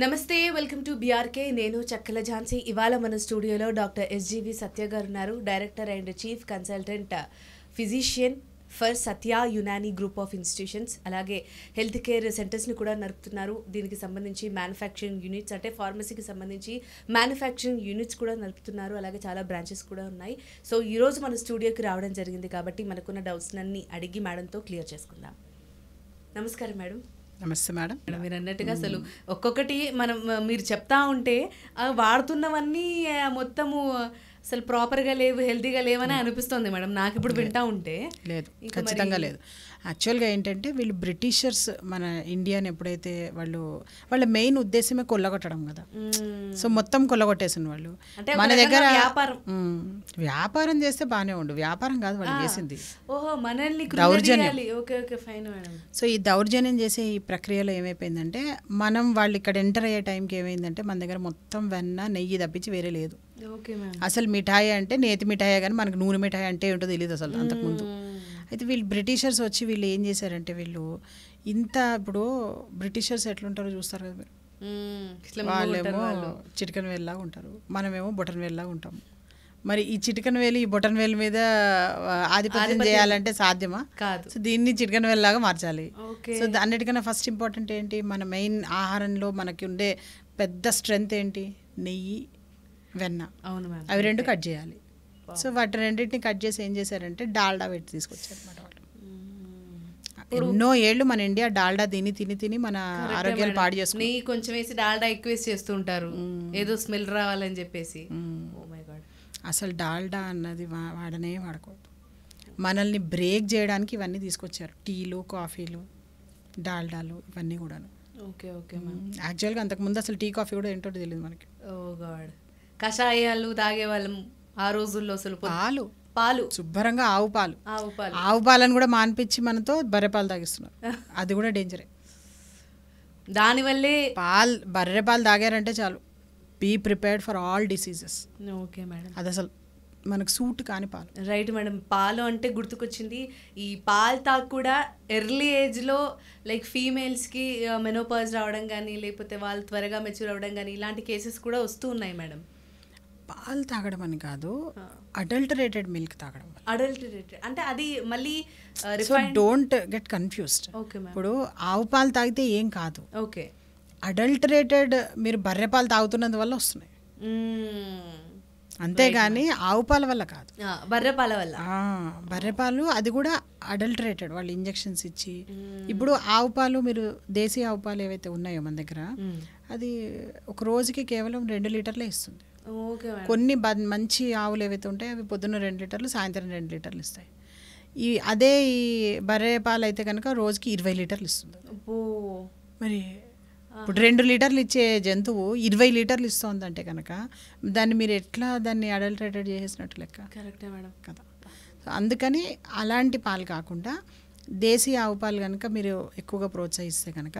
నమస్తే, welcome to BRK. నేను చక్కల ఝాన్సీ. ఇవాళ మన స్టూడియోలో డాక్టర్ ఎస్జీవి సత్య గారు ఉన్నారు. Director and chief consultant physician for Satya Unani group of institutions, అలాగే హెల్త్ కేర్ సెంటర్స్ని కూడా నడుపుతున్నారు. దీనికి సంబంధించి మ్యానుఫ్యాక్చరింగ్ యూనిట్స్, అంటే ఫార్మసీకి సంబంధించి మ్యానుఫ్యాక్చరింగ్ యూనిట్స్ కూడా నడుపుతున్నారు. అలాగే చాలా బ్రాంచెస్ కూడా ఉన్నాయి. సో ఈరోజు మన స్టూడియోకి రావడం జరిగింది కాబట్టి మనకున్న డౌట్స్ అన్ని అడిగి మేడంతో క్లియర్ చేసుకుందాం. నమస్కారం మేడం. నమస్తే మేడం. మీరు అన్నట్టుగా అసలు ఒక్కొక్కటి మీరు చెప్తా ఉంటే వాడుతున్నవన్నీ మొత్తము అసలు ప్రాపర్గా లేవు, హెల్తీగా లేవని అనిపిస్తుంది మేడం నాకు ఇప్పుడు వింటా ఉంటే. లేదు, ఖచ్చితంగా లేదు. యాక్చువల్గా ఏంటంటే వీళ్ళు బ్రిటిషర్స్ మన ఇండియాని ఎప్పుడైతే వాళ్ళ మెయిన్ ఉద్దేశమే కొల్లగొట్టడం కదా. సో మొత్తం కొల్లగొట్టేసిన వాళ్ళు మన దగ్గర వ్యాపారం చేస్తే బాగానే ఉండు, వ్యాపారం కాదు వాళ్ళు చేసింది. ఓహో, మనల్ని దౌర్జన్యం. సో ఈ దౌర్జన్యం చేసే ఈ ప్రక్రియలో ఏమైపోయిందంటే వాళ్ళు ఇక్కడ ఎంటర్ అయ్యే టైంకి ఏమైందంటే మన దగ్గర మొత్తం వెన్న నెయ్యి తప్పించి వేరే లేదు. అసలు మిఠాయి అంటే నేతి మిఠాయి, కానీ మనకు నూనె మిఠాయి అంటే ఏంటో తెలియదు అసలు అంతకుముందు. అయితే వీళ్ళు బ్రిటిషర్స్ వచ్చి వీళ్ళు ఏం చేశారంటే ఇప్పుడు బ్రిటిషర్స్ ఎట్లుంటారో చూస్తారు కదా మీరు. వాళ్ళేమో చిటికెన్ వేలులాగా ఉంటారు, మనమేమో బొటన్ వేలులాగా ఉంటాము. మరి ఈ చిటికెన్ వేలు ఈ బొటన్ వేలు మీద ఆధిపత్యం చేయాలంటే సాధ్యమా? కాదు. సో దీన్ని చిటికెన్ వేలులాగా మార్చాలి. సో అన్నిటికన్నా ఫస్ట్ ఇంపార్టెంట్ ఏంటి, మన మెయిన్ ఆహారంలో మనకి ఉండే పెద్ద స్ట్రెంగ్త్ ఏంటి, నెయ్యి, వెన్న. అవి రెండు కట్ చేయాలి. సో వాటి రెండింటిని కట్ చేసి ఏం చేశారంటే డాల్డా పెట్టి తీసుకొచ్చారు అన్నమాట వాళ్ళు. ఎన్నో ఏళ్ళు మన ఇండియా డాల్డా తిని మన ఆరోగ్యాలు పాడు చేసుకుని కొంచెం వేసి డాల్డా ఎక్కువ వేసి చేస్తూ ఉంటారు, ఏదో స్మెల్ రావాలని చెప్పేసి. అసలు డాల్డా అన్నది వాడకూడదు. మనల్ని బ్రేక్ చేయడానికి ఇవన్నీ తీసుకొచ్చారు, టీలు, కాఫీలు, డాల్డాలు, ఇవన్నీ కూడాను. యాక్చువల్గా అంతకుముందు అసలు టీ, కాఫీ కూడా ఏంటో తెలియదు మనకి. కషాయాలు తాగేవాళ్ళం ఆ రోజుల్లో. అసలు పాలు శుభ్రంగా ఆవు పాలను కూడా మాన్పించి మనతో బర్రెపాలు తాగిస్తున్నారు. అది కూడా డేంజరే. దానివల్లే బర్రెపాలు తాగారంటే చాలు, be prepared for all diseases. Okay madam. అది అసలు మనకు సూట్ కాని పాలు. Right madam. పాలు అంటే గుర్తుకొచ్చింది, ఈ పాలు తాగు కూడా ఎర్లీ ఏజ్లో లైక్ ఫీమేల్స్కి మెనోపాజ్ రావడం కానీ, లేకపోతే వాళ్ళు త్వరగా మెచ్యూర్ అవ్వడం కానీ, ఇలాంటి కేసెస్ కూడా వస్తూ ఉన్నాయి మేడం. పాలు తాగడం అని కాదు, అడల్టరేటెడ్ మిల్క్ తాగడం. అడల్టరేటెడ్ అంటే అది మళ్ళీ డోంట్ గెట్ కన్ఫ్యూజ్డ్. ఇప్పుడు ఆవు పాలు తాగితే ఏం కాదు. ఓకే. అడల్టరేటెడ్ మీరు బర్రెపాలు తాగుతున్నందువల్ల వస్తున్నాయి, అంతేగాని ఆవు పాల వల్ల కాదు. బర్రెపాల వల్ల. బర్రెపాలు అది కూడా అడల్టరేటెడ్, వాళ్ళు ఇంజెక్షన్స్ ఇచ్చి. ఇప్పుడు ఆవు పాలు, మీరు దేశీ ఆవు పాలు ఏవైతే ఉన్నాయో మన దగ్గర, అది ఒక రోజుకి కేవలం 2 లీటర్లే ఇస్తుంది. కొన్ని మంచి ఆవులు ఏవైతే ఉంటాయో అవి పొద్దున్న 2 లీటర్లు, సాయంత్రం 2 లీటర్లు ఇస్తాయి. ఈ బర్రె పాలు అయితే కనుక రోజుకి 20 లీటర్లు ఇస్తుంది. మరి ఇప్పుడు 2 లీటర్లు ఇచ్చే జంతువు 20 లీటర్లు ఇస్తుందంటే కనుక దాన్ని మీరు ఎట్లా దాన్ని అడల్టరేటెడ్ చేసేసినట్టు లెక్క. కరెక్టే మేడం కదా. అందుకని అలాంటి పాలు కాకుండా దేశీ ఆవు పాలు కనుక మీరు ఎక్కువగా ప్రోత్సహిస్తే కనుక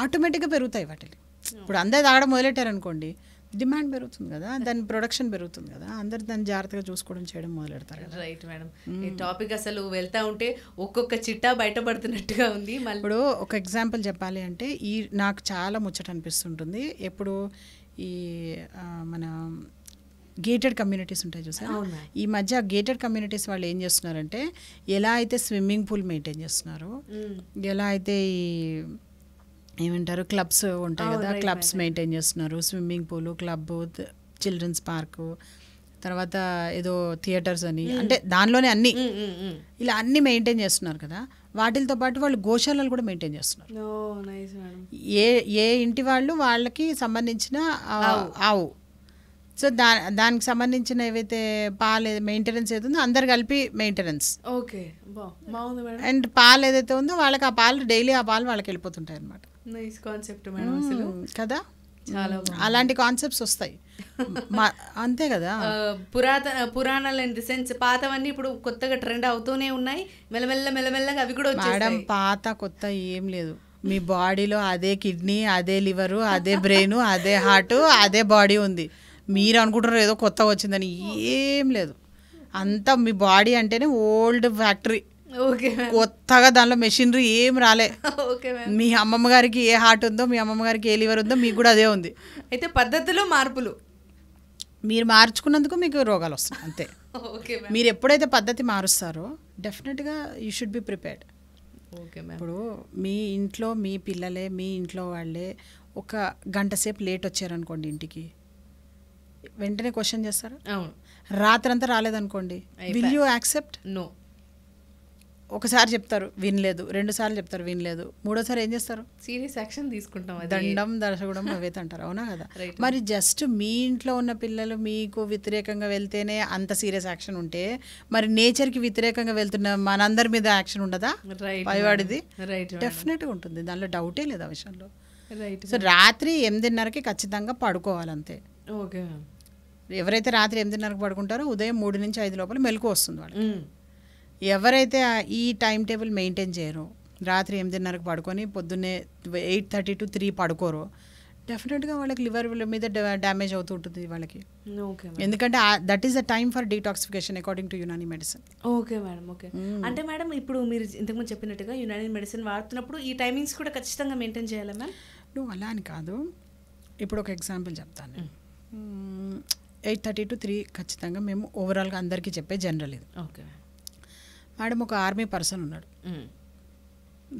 ఆటోమేటిక్గా పెరుగుతాయి వాటిని. ఇప్పుడు అందరు తాగడం మొదలెట్టారనుకోండి, డిమాండ్ పెరుగుతుంది కదా, దాని ప్రొడక్షన్ పెరుగుతుంది కదా, అందరు దాన్ని జాగ్రత్తగా చూసుకోవడం చేయడం మొదలెడతారు. Right madam. ఈ టాపిక్ అసలు వెళ్తా ఉంటే ఒక్కొక్క చిట్టా బయటపడుతున్నట్టుగా ఉంది. ఇప్పుడు ఒక ఎగ్జాంపుల్ చెప్పాలి అంటే నాకు చాలా ముచ్చట అనిపిస్తుంటుంది. ఎప్పుడు ఈ మన గేటెడ్ కమ్యూనిటీస్ ఉంటాయి చూసారా, ఈ మధ్య గేటెడ్ కమ్యూనిటీస్ వాళ్ళు ఏం చేస్తున్నారంటే, ఎలా అయితే స్విమ్మింగ్ పూల్ మెయింటైన్ చేస్తున్నారు, ఎలా అయితే ఈ ఏమంటారు క్లబ్స్ ఉంటాయి కదా, క్లబ్స్ మెయింటైన్ చేస్తున్నారు, swimming pool, club, children's park, తర్వాత ఏదో థియేటర్స్ అని, అంటే దానిలోనే అన్ని ఇలా అన్ని మెయింటైన్ చేస్తున్నారు కదా. వాటితో పాటు వాళ్ళు గోశాలలు కూడా మెయింటైన్ చేస్తున్నారు. ఏ ఇంటి వాళ్ళకి సంబంధించిన ఆవు. సో దానికి సంబంధించిన ఏవైతే పాలు మెయింటెనెన్స్ ఏదైతుందో అందరు కలిపి మెయింటెనెన్స్. ఓకే, అండ్ పాలు ఏదైతే ఉందో వాళ్ళకి ఆ పాలు డైలీ ఆ పాలు వాళ్ళకి వెళ్ళిపోతుంటాయి అనమాట. కదా, అలాంటి కాన్సెప్ట్స్ వస్తాయి. అంతే కదా. పురాణాలు ఇన్ ది సెన్స్ పాతవన్నీ ఇప్పుడు కొత్తగా ట్రెండ్ అవుతూనే ఉన్నాయి, మెల్లమెల్లగా అవి కూడా వచ్చాయి. మేడం పాత కొత్త ఏం లేదు, మీ బాడీలో అదే కిడ్నీ, అదే లివరు, అదే బ్రెయిన్, అదే హార్ట్, అదే బాడీ ఉంది. మీరు అనుకుంటారు ఏదో కొత్త వచ్చిందని, ఏం లేదు. అంతా మీ బాడీ అంటేనే ఓల్డ్ ఫ్యాక్టరీ. ఓకే కొత్తగా దానిలో మెషినరీ ఏం రాలే. Okay ma'am. మీ అమ్మమ్మ గారికి ఏ హార్ట్ ఉందో, మీ అమ్మమ్మ గారికి ఏ లివర్ ఉందో మీకు కూడా అదే ఉంది. అయితే పద్ధతిలో మార్పులు మీరు మార్చుకున్నందుకు మీకు రోగాలు వస్తాయి అంతే. Okay ma'am. మీరు ఎప్పుడైతే పద్ధతి మారుస్తారో డెఫినెట్గా you should be prepared. Okay ma'am. ఇప్పుడు మీ ఇంట్లో మీ పిల్లలే, మీ ఇంట్లో వాళ్ళే ఒక గంట సేపు లేట్ వచ్చారనుకోండి ఇంటికి, వెంటనే క్వశ్చన్ చేస్తారా? అవును. రాత్రంతా రాలేదనుకోండి, విల్ యూ యాక్సెప్ట్? నో. ఒకసారి చెప్తారు వినలేదు, 2 సార్లు చెప్తారు వినలేదు, 3ఓసారి ఏం చేస్తారు? సీరియస్ యాక్షన్ తీసుకుంటాం. అది దండం దర్శకుడం అవైతే అంటారు, అవునా కదా? మరి జస్ట్ మీ ఇంట్లో ఉన్న పిల్లలు మీకు వ్యతిరేకంగా వెళ్తేనే అంత సీరియస్ యాక్షన్ ఉంటే, మరి నేచర్కి వ్యతిరేకంగా వెళ్తున్న మనందరి మీద యాక్షన్ ఉండదా? పైవాడిది డెఫినెట్గా ఉంటుంది, దానిలో డౌటే లేదు ఆ విషయంలో. సో రాత్రి 8:30కి ఖచ్చితంగా పడుకోవాలంతే. ఓకే. ఎవరైతే రాత్రి 8:30కి పడుకుంటారో ఉదయం 3 నుంచి 5 లోపల మెలకు వస్తుంది వాళ్ళకి. ఎవరైతే ఈ టైం టేబుల్ మెయింటైన్ చేయరో, రాత్రి 8:30కి పడుకొని పొద్దున్నే 8:30 to 3 పడుకోరో, డెఫినెట్గా వాళ్ళకి లివర్ మీద డ్యామేజ్ అవుతూ ఉంటుంది వాళ్ళకి. ఎందుకంటే that is the time for detoxification according to Unani medicine. Okay madam. Okay. అంటే మేడం ఇప్పుడు మీరు ఇంతకుముందు చెప్పినట్టుగా యునాని మెడిసిన్ వాడుతున్నప్పుడు ఈ టైమింగ్స్ కూడా ఖచ్చితంగా మెయింటైన్ చేయాలా మ్యామ్? నువ్వు అలా అని కాదు, ఇప్పుడు ఒక ఎగ్జాంపుల్ చెప్తాను. 8:30 to 3 ఖచ్చితంగా మేము ఓవరాల్గా అందరికీ చెప్పే జనరల్ ఇది. ఓకే మేడం, ఒక ఆర్మీ పర్సన్ ఉన్నాడు,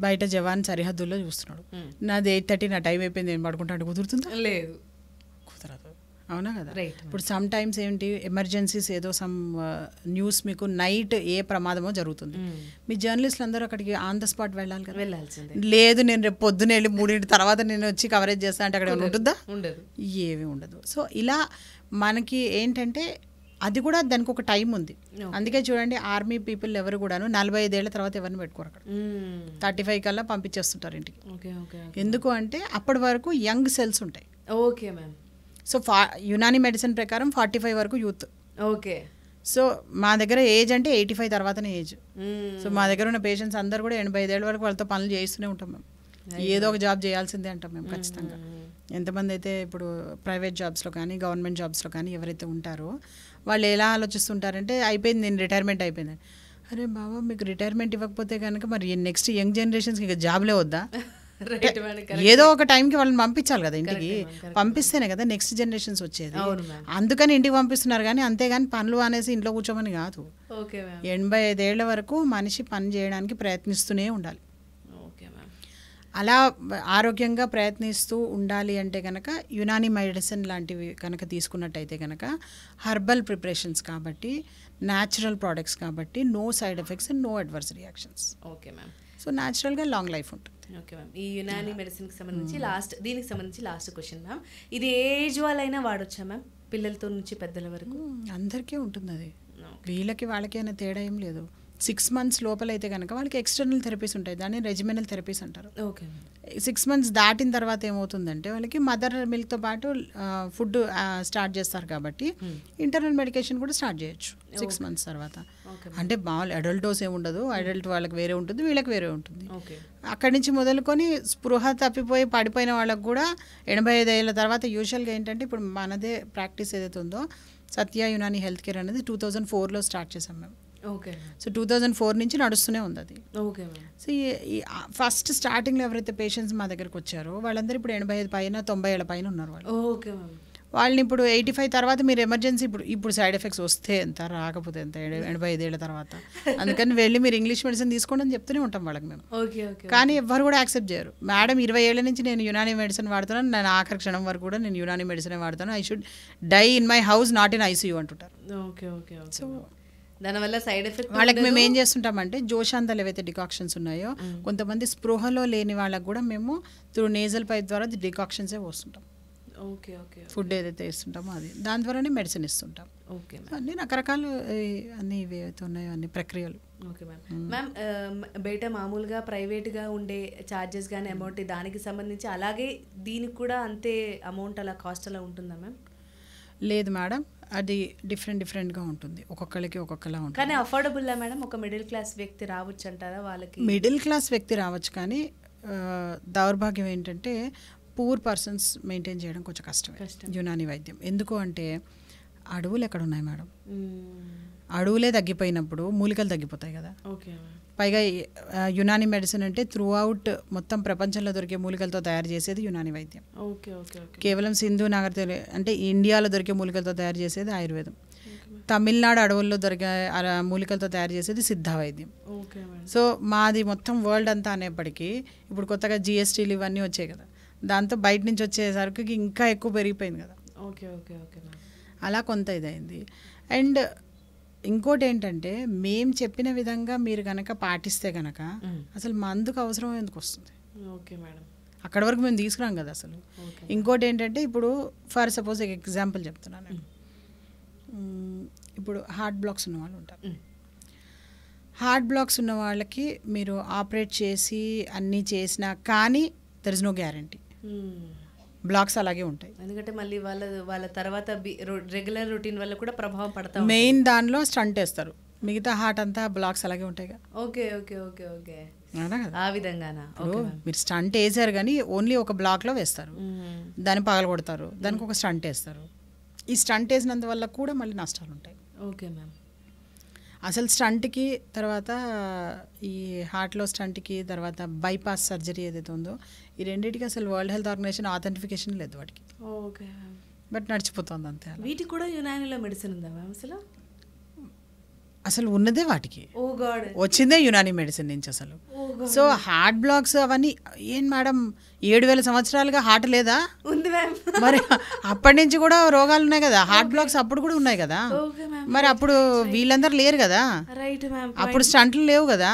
బయట జవాన్ సరిహద్దుల్లో చూస్తున్నాడు, నాది 8:30 నా టైం అయిపోయింది నేను పడుకుంటాను, కుదురుతుందా? లేదు, కుదరదు, అవునా కదా? రైట్. ఇప్పుడు సమ్ టైమ్స్ ఏంటి ఎమర్జెన్సీస్, ఏదో సమ్ న్యూస్ మీకు నైట్ ఏ ప్రమాదమో జరుగుతుంది, మీ జర్నలిస్టులు అందరూ అక్కడికి ఆన్ ద స్పాట్ వెళ్ళాలి కదా? వెళ్ళాల్సిందే. లేదు నేను రేపు పొద్దున వెళ్ళి 3 తర్వాత నేను వచ్చి కవరేజ్ చేస్తాను అంటే అక్కడ ఉంటుందా? ఉండదు, ఏమీ ఉండదు. సో ఇలా మనకి ఏంటంటే అది కూడా దానికి ఒక టైం ఉంది. అందుకే చూడండి, ఆర్మీ పీపుల్ ఎవరు కూడాను 45 ఏళ్ల తర్వాత ఎవరిని పెట్టుకోరు అక్కడ, 35 కల్లా పంపించేస్తుంటారు ఇంటికి. ఎందుకు అంటే అప్పటి వరకు యంగ్ సెల్స్ ఉంటాయి. Okay ma'am. So Unani medicine ప్రకారం 45 వరకు యూత్. ఓకే. సో మా దగ్గర ఏజ్ అంటే 85 తర్వాతనే ఏజ్. సో మా దగ్గర ఉన్న పేషెంట్స్ అందరు కూడా 85 ఏళ్ళ వరకు వాళ్ళతో పనులు చేస్తూనే ఉంటాం మేము. ఏదో ఒక జాబ్ చేయాల్సిందే అంటాం మేము ఖచ్చితంగా. ఎంతమంది అయితే ఇప్పుడు ప్రైవేట్ జాబ్స్లో కానీ గవర్నమెంట్ జాబ్స్లో కానీ ఎవరైతే ఉంటారో వాళ్ళు ఎలా ఆలోచిస్తుంటారంటే, అయిపోయింది నేను రిటైర్మెంట్ అయిపోయింది. అరే బాబా, మీకు రిటైర్మెంట్ ఇవ్వకపోతే కనుక మరి నెక్స్ట్ యంగ్ జనరేషన్స్కి ఇక జాబ్లే వద్దా? ఏదో ఒక టైంకి వాళ్ళని పంపించాలి కదా ఇంటికి, పంపిస్తేనే కదా నెక్స్ట్ జనరేషన్స్ వచ్చేది. అందుకని ఇంటికి పంపిస్తున్నారు కానీ, అంతేగాని పనులు అనేసి ఇంట్లో కూర్చోమని కాదు. 85 ఏళ్ల వరకు మనిషి పని చేయడానికి ప్రయత్నిస్తూనే ఉండాలి. అలా ఆరోగ్యంగా ప్రయత్నిస్తూ ఉండాలి అంటే కనుక యునాని మెడిసిన్ లాంటివి కనుక తీసుకున్నట్టయితే కనుక హర్బల్ ప్రిపరేషన్స్ కాబట్టి, న్యాచురల్ ప్రోడక్ట్స్ కాబట్టి, no side effects and no adverse reactions. Okay ma'am. So న్యాచురల్గా లాంగ్ లైఫ్ ఉంటుంది. Okay ma'am. ఈ యునాని మెడిసిన్కి సంబంధించి దీనికి సంబంధించి లాస్ట్ క్వశ్చన్ మ్యామ్, ఇది ఏజ్ వాళ్ళైనా వాడొచ్చా మ్యామ్? పిల్లలతో నుంచి పెద్దల వరకు అందరికీ ఉంటుంది అది, వీళ్ళకి వాళ్ళకైనా తేడా ఏం లేదు. 6 months లోపల అయితే కనుక వాళ్ళకి ఎక్స్టర్నల్ థెరపీస్ ఉంటాయి, దాన్ని రెజిమినల్ థెరపీస్ అంటారు. ఓకే. 6 months దాటిన తర్వాత ఏమవుతుందంటే వాళ్ళకి మదర్ మిల్క్తో పాటు ఫుడ్ స్టార్ట్ చేస్తారు కాబట్టి ఇంటర్నల్ మెడికేషన్ కూడా స్టార్ట్ చేయొచ్చు 6 months తర్వాత. అంటే మామూలు అడల్ట్ డోస్ ఏమి ఉండదు, అడల్ట్ వాళ్ళకి వేరే ఉంటుంది, వీళ్ళకి వేరే ఉంటుంది. అక్కడి నుంచి మొదలుకొని స్పృహ తప్పిపోయి పడిపోయిన వాళ్ళకు కూడా 85 ఏళ్ళ తర్వాత యూజువల్గా ఏంటంటే, ఇప్పుడు మనదే ప్రాక్టీస్ ఏదైతే ఉందో సత్య యునాని హెల్త్ కేర్ అనేది 2004లో స్టార్ట్ చేసాం మేము. ఓకే. సో 2004 నుంచి నడుస్తూనే ఉంది అది. ఓకే. సో ఈ ఫస్ట్ స్టార్టింగ్లో ఎవరైతే పేషెంట్స్ మా దగ్గరకు వచ్చారో వాళ్ళందరూ ఇప్పుడు 85 పైన 90 ఏళ్ళ పైన ఉన్నారు వాళ్ళు. ఓకే. వాళ్ళని ఇప్పుడు 85 తర్వాత మీరు ఎమర్జెన్సీ ఇప్పుడు సైడ్ ఎఫెక్ట్స్ వస్తే ఎంత, రాకపోతే ఎంత 85 ఏళ్ళ తర్వాత, అందుకని వెళ్ళి మీరు ఇంగ్లీష్ మెడిసిన్ తీసుకోండి అని చెప్తూనే ఉంటాం వాళ్ళకి మేము. కానీ ఎవ్వరు కూడా యాక్సెప్ట్ చేయరు. మేడం 20 ఏళ్ళ నుంచి నేను యునాని మెడిసిన్ వాడుతున్నాను, నేను ఆఖరి క్షణం వరకు కూడా నేను యునాని మెడిసిన్ వాడుతాను, I should die in my house not in ICU అంటుంటారు. సో దానివల్ల సైడ్ ఎఫెక్ట్ వాళ్ళకి మేము ఏం చేస్తుంటామంటే, జోషాంతాలు ఏవైతే డికాక్షన్స్ ఉన్నాయో కొంతమంది స్పృహలో లేని వాళ్ళకి కూడా మేము త్రూ నేజల్ పైప్ ద్వారా డికాక్షన్సే పోస్తుంటాం. ఓకే. ఓకే. ఫుడ్ ఏదైతే ఇస్తుంటామో అది, దాని ద్వారానే మెడిసిన్ ఇస్తుంటాం. ఓకే. అన్ని రకరకాలు అన్ని ఏవైతే ఉన్నాయో అన్ని ప్రక్రియలు. Okay ma'am. బయట మామూలుగా ప్రైవేట్గా ఉండే ఛార్జెస్ కానీ అమౌంట్ దానికి సంబంధించి అలాగే దీనికి కూడా అంతే అమౌంట్ అలా కాస్ట్ అలా ఉంటుందా మ్యామ్? లేదు మేడం, అది డిఫరెంట్గా ఉంటుంది, ఒక్కొక్కరికి ఒక్కొక్కలా ఉంటుంది. కానీ అఫోర్డబుల్లా మేడం? ఒక మిడిల్ క్లాస్ వ్యక్తి రావచ్చు అంటారా వాళ్ళకి? మిడిల్ క్లాస్ వ్యక్తి రావచ్చు, కానీ దౌర్భాగ్యం ఏంటంటే పూర్ పర్సన్స్ మెయింటైన్ చేయడం కొంచెం కష్టమే యునాని వైద్యం. ఎందుకు అంటే అడవులు ఎక్కడ ఉన్నాయి మేడం? అడవులే తగ్గిపోయినప్పుడు మూలికలు తగ్గిపోతాయి కదా. పైగా యునాని మెడిసిన్ అంటే త్రూ అవుట్ మొత్తం ప్రపంచంలో దొరికే మూలికలతో తయారు చేసేది యునాని వైద్యం. కేవలం సింధు నాగరికత అంటే ఇండియాలో దొరికే మూలికలతో తయారు చేసేది ఆయుర్వేదం. తమిళనాడు అడవుల్లో దొరికే మూలికలతో తయారు చేసేది సిద్ధ వైద్యం. సో మాది మొత్తం వరల్డ్ అంతా అనేప్పటికీ ఇప్పుడు కొత్తగా జిఎస్టీలు ఇవన్నీ వచ్చాయి కదా, దాంతో బయట నుంచి వచ్చేసరికి ఇంకా ఎక్కువ పెరిగిపోయింది కదా. అలా కొంత ఇదైంది. అండ్ ఇంకోటి ఏంటంటే మేము చెప్పిన విధంగా మీరు కనుక పాటిస్తే కనుక అసలు మందుకు అవసరం ఎందుకు వస్తుంది? అక్కడ వరకు మేము తీసుకురాం కదా అసలు. ఇంకోటి ఏంటంటే ఇప్పుడు ఫర్ సపోజ్ ఎగ్జాంపుల్ చెప్తున్నాను, ఇప్పుడు హార్ట్ బ్లాక్స్ ఉన్న వాళ్ళు ఉంటారు. హార్ట్ బ్లాక్స్ ఉన్న వాళ్ళకి మీరు ఆపరేట్ చేసి అన్నీ చేసినా కానీ there is no guarantee, blocks అలాగే ఉంటాయి. ఎందుకంటే మళ్ళీ వాళ్ళ తర్వాత రెగ్యులర్ రొటీన్ వల్ల కూడా ప్రభావం పడతా. మెయిన్ దానిలో స్టంట్ వేస్తారు, మిగతా హార్ట్ అంతా బ్లాక్స్ అలాగే ఉంటాయి కదా. ఓకే ఓకే ఓకే ఓకే ఆ విధంగానా? మీరు స్టంట్ వేసారు కానీ ఓన్లీ ఒక బ్లాక్లో వేస్తారు, దాన్ని పగలగొడతారు, దానికి ఒక స్టంట్ వేస్తారు. ఈ స్టంట్ వేసినందువల్ల కూడా మళ్ళీ నష్టాలు ఉంటాయి. Okay ma'am. అసలు స్టంట్కి తర్వాత ఈ హార్ట్లో స్టంట్కి తర్వాత బైపాస్ సర్జరీ ఏదైతే ఉందో ఈ రెండింటికి అసలు వరల్డ్ హెల్త్ ఆర్గనైజేషన్ ఆథెంటిఫికేషన్ లేదు వాటికి. ఓకే. బట్ నడిచిపోతుంది అంతే. వీటికి కూడా యునానిలో మెడిసిన్ ఉందా మ్యామ్? అసలు ఉన్నదే వాటికి, వచ్చిందే యునాని మెడిసిన్ నుంచి అసలు. సో హార్ట్ బ్లాక్స్ అవన్నీ ఏం మేడం 7,000 సంవత్సరాలుగా హార్ట్ లేదా? ఉంది మ్యామ్. మరి అప్పటి నుంచి కూడా రోగాలు ఉన్నాయి కదా, హార్ట్ బ్లాక్స్ అప్పుడు కూడా ఉన్నాయి కదా. మరి అప్పుడు వీళ్ళందరూ లేరు కదా, అప్పుడు స్టంట్లు లేవు కదా.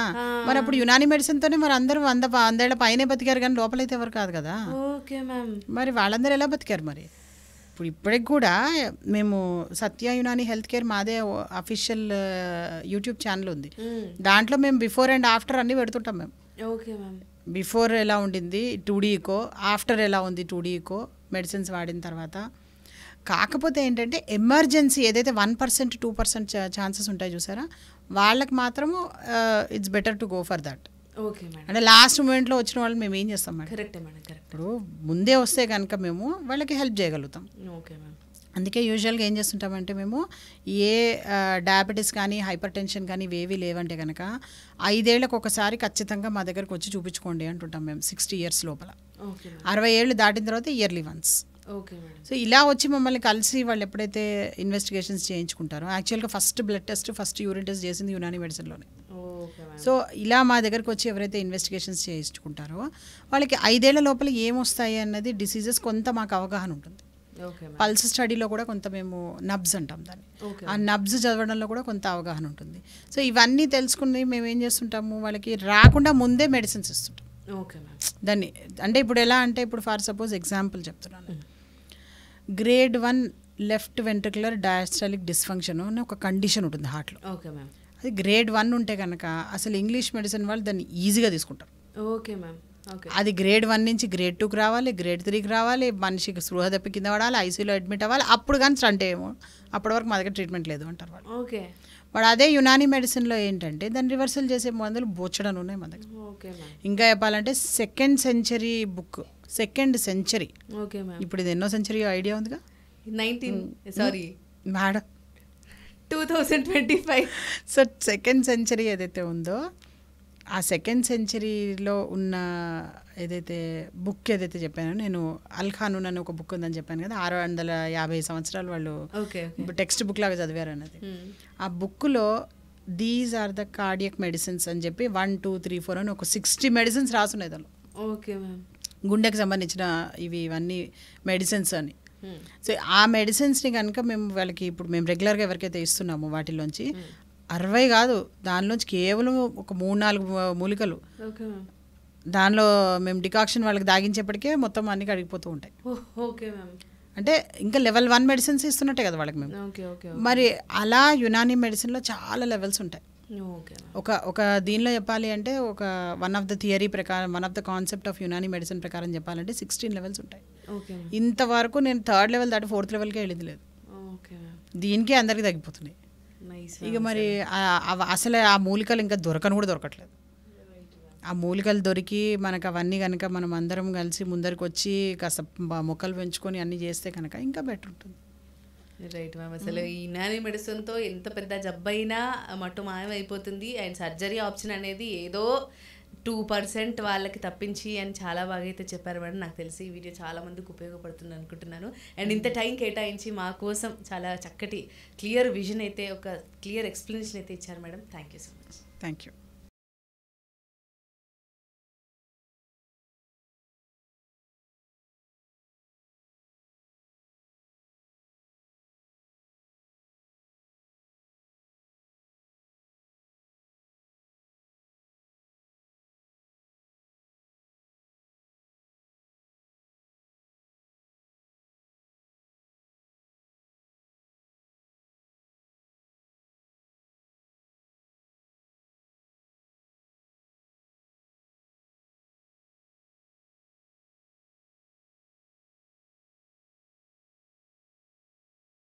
మరి అప్పుడు యునాని మెడిసిన్ తోనే మరి అందరూ 100 పైనే బతికారు కానీ లోపలైతే ఎవరు కాదు కదా. మరి వాళ్ళందరూ ఎలా బతికారు? మరి ఇప్పటికి కూడా మేము సత్య యునాని హెల్త్ కేర్ మాదే అఫీషియల్ యూట్యూబ్ ఛానల్ ఉంది, దాంట్లో మేము బిఫోర్ అండ్ ఆఫ్టర్ అన్నీ పెడుతుంటాం మేము. బిఫోర్ ఎలా ఉండింది 2D ఈకో, ఆఫ్టర్ ఎలా ఉంది 2D ఈకో, మెడిసిన్స్ వాడిన తర్వాత. కాకపోతే ఏంటంటే ఎమర్జెన్సీ ఏదైతే 1% 2% ఛాన్సెస్ ఉంటాయి చూసారా, వాళ్ళకి మాత్రము it's better to go for that. అంటే లాస్ట్ మూమెంట్లో వచ్చిన వాళ్ళు మేము ఏం చేస్తాం మేడం? కరెక్టే మేడం, కరెక్ట్. ఇప్పుడు ముందే వస్తే కనుక మేము వాళ్ళకి హెల్ప్ చేయగలుగుతాం. Okay ma'am. అందుకే యూజువల్గా ఏం చేస్తుంటామంటే మేము ఏ డయాబెటీస్ కానీ హైపర్ టెన్షన్ కానీ ఇవేవి లేవంటే కనుక 5 ఏళ్ళకి ఒకసారి ఖచ్చితంగా మా దగ్గరకు వచ్చి చూపించుకోండి అంటుంటాం మేము. 60 years లోపల, 60 ఏళ్ళు దాటిన తర్వాత ఇయర్లీ వన్స్. సో ఇలా వచ్చి మమ్మల్ని కలిసి వాళ్ళు ఎప్పుడైతే ఇన్వెస్టిగేషన్స్ చేయించుకుంటారో, యాక్చువల్గా first blood test first urine test చేసింది యునాని మెడిసిన్లోనే. సో ఇలా మా దగ్గరకు వచ్చి ఎవరైతే ఇన్వెస్టిగేషన్స్ చేయించుకుంటారో వాళ్ళకి 5 ఏళ్ల లోపల ఏమొస్తాయి అన్నది డిసీజెస్ కొంత మాకు అవగాహన ఉంటుంది. పల్స్ స్టడీలో కూడా కొంత మేము నబ్స్ అంటాం దాన్ని, ఆ నబ్స్ చదవడంలో కూడా కొంత అవగాహన ఉంటుంది. సో ఇవన్నీ తెలుసుకుని మేము ఏం చేస్తుంటాము, వాళ్ళకి రాకుండా ముందే మెడిసిన్స్ ఇస్తుంటాం. దాన్ని అంటే ఇప్పుడు ఎలా అంటే ఇప్పుడు ఫర్ సపోజ్ ఎగ్జాంపుల్ చెప్తున్నాను, grade 1 left ventricular diastolic dysfunction అని ఒక కండిషన్ ఉంటుంది హార్ట్లో. అది గ్రేడ్ 1 ఉంటే కనుక అసలు ఇంగ్లీష్ మెడిసిన్ వాళ్ళు దాన్ని ఈజీగా తీసుకుంటారు. అది గ్రేడ్ 1 నుంచి గ్రేడ్ 2కి రావాలి, గ్రేడ్ 3కి రావాలి, మనిషికి స్పృహ తప్పి కింద పడాలి, ఐసీయూలో అడ్మిట్ అవ్వాలి, అప్పుడు కానీ స్టంట్ ఏమో అప్పటి వరకు మా దగ్గర ట్రీట్మెంట్ లేదు అంటారు వాళ్ళు. బట్ అదే యునాని మెడిసిన్లో ఏంటంటే దాన్ని రివర్సల్ చేసే మందులు బోచ్చడం ఉన్నాయి మా దగ్గర. ఇంకా చెప్పాలంటే 2nd century book, 2nd century. ఇప్పుడు ఇది ఎన్నో సెంచరీ ఐడియా ఉందిగా? 19 మేడం 2025. సో 2nd century ఏదైతే ఉందో ఆ 2nd centuryలో ఉన్న ఏదైతే బుక్ ఏదైతే చెప్పానో నేను, అల్ ఖానూన్ అని ఒక బుక్ ఉందని చెప్పాను కదా, 650 సంవత్సరాలు వాళ్ళు టెక్స్ట్ బుక్ లాగా చదివారు అన్నది. ఆ బుక్లో these are the cardiac medicines అని చెప్పి 1 2 3 4 అని ఒక 60 మెడిసిన్స్ రాసున్నాయి దానిలో. గుండెకి సంబంధించిన ఇవన్నీ మెడిసిన్స్ అని. సో ఆ మెడిసిన్స్ని కనుక మేము వాళ్ళకి ఇప్పుడు మేము రెగ్యులర్గా ఎవరికైతే ఇస్తున్నామో వాటిలోంచి 60 కాదు, దానిలోంచి కేవలం ఒక 3-4 మూలికలు దానిలో మేము డికాక్షన్ వాళ్ళకి దాగించేప్పటికే మొత్తం అన్ని కడిగిపోతూ ఉంటాయి. అంటే ఇంకా లెవెల్ 1 మెడిసిన్స్ ఇస్తున్నట్టే కదా వాళ్ళకి మేము. మరి అలా యునాని మెడిసిన్లో చాలా లెవెల్స్ ఉంటాయి. ఒక దీనిలో చెప్పాలి అంటే ఒక వన్ ఆఫ్ ద థియరీ ప్రకారం, one of the concept of Unani medicine ప్రకారం చెప్పాలంటే 16 లెవెల్స్ ఉంటాయి. ఇంతవరకు నేను 3rd లెవెల్ దాటి 4th లెవెల్కే వెళ్ళింది లేదు. దీనికే అందరికీ తగ్గిపోతున్నాయి. ఇక మరి అసలు ఆ మూలికలు ఇంకా దొరకను కూడా దొరకట్లేదు. ఆ మూలికలు దొరికి మనకు అవన్నీ కనుక మనం అందరం కలిసి ముందరికి వచ్చి కాస్త మొక్కలు పెంచుకొని అన్నీ చేస్తే కనుక ఇంకా బెటర్ ఉంటుంది. Right ma'am. అసలు ఈ యునానీ మెడిసిన్తో ఎంత పెద్ద జబ్బైనా మట్టు మాయమైపోతుంది. అండ్ సర్జరీ ఆప్షన్ అనేది ఏదో 2% వాళ్ళకి తప్పించి అని చాలా బాగా అయితే చెప్పారు మేడం. నాకు తెలిసి ఈ వీడియో చాలా మందికి ఉపయోగపడుతుంది అనుకుంటున్నాను. అండ్ ఇంత టైం కేటాయించి మా కోసం చాలా చక్కటి క్లియర్ విజన్ అయితే, ఒక క్లియర్ ఎక్స్ప్లెనేషన్ అయితే ఇచ్చారు madam. Thank you so much. Thank you.